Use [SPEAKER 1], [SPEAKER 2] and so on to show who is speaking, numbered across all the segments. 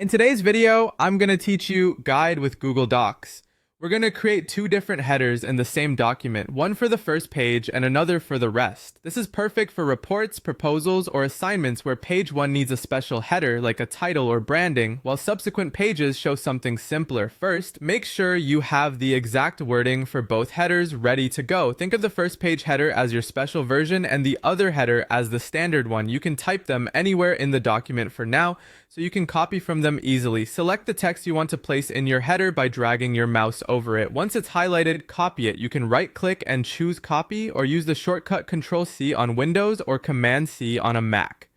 [SPEAKER 1] In today's video, I'm going to teach you Guide with Google Docs. We're going to create two different headers in the same document, one for the first page and another for the rest. This is perfect for reports, proposals, or assignments where page 1 needs a special header like a title or branding, while subsequent pages show something simpler. First, make sure you have the exact wording for both headers ready to go. Think of the first page header as your special version and the other header as the standard one. You can type them anywhere in the document for now, so you can copy from them easily. Select the text you want to place in your header by dragging your mouse over it. Once it's highlighted, copy it. You can right-click and choose copy, or use the shortcut Control-C on Windows or Command-C on a Mac.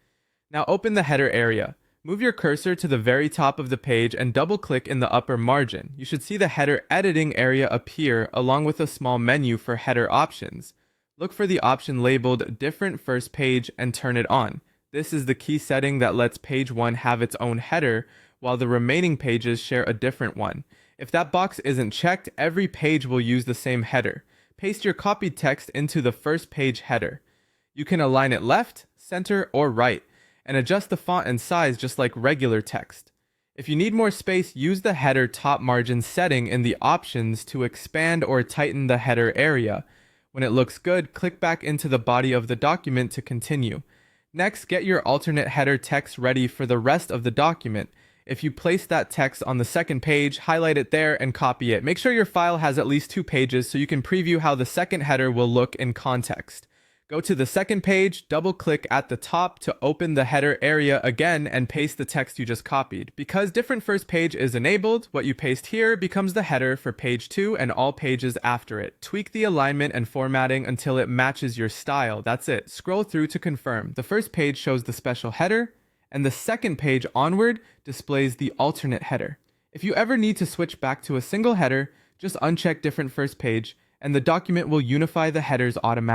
[SPEAKER 1] Now open the header area. Move your cursor to the very top of the page and double-click in the upper margin. You should see the header editing area appear along with a small menu for header options. Look for the option labeled Different First Page and turn it on. This is the key setting that lets page 1 have its own header, while the remaining pages share a different one. If that box isn't checked, every page will use the same header. Paste your copied text into the first page header. You can align it left, center, or right, and adjust the font and size just like regular text. If you need more space, use the header top margin setting in the options to expand or tighten the header area. When it looks good, click back into the body of the document to continue. Next, get your alternate header text ready for the rest of the document. If you place that text on the second page, highlight it there and copy it. Make sure your file has at least 2 pages so you can preview how the second header will look in context. Go to the second page, double-click at the top to open the header area again and paste the text you just copied. Because different first page is enabled, what you paste here becomes the header for page 2 and all pages after it. Tweak the alignment and formatting until it matches your style. That's it. Scroll through to confirm. The first page shows the special header, and the second page onward displays the alternate header. If you ever need to switch back to a single header, just uncheck different first page, and the document will unify the headers automatically.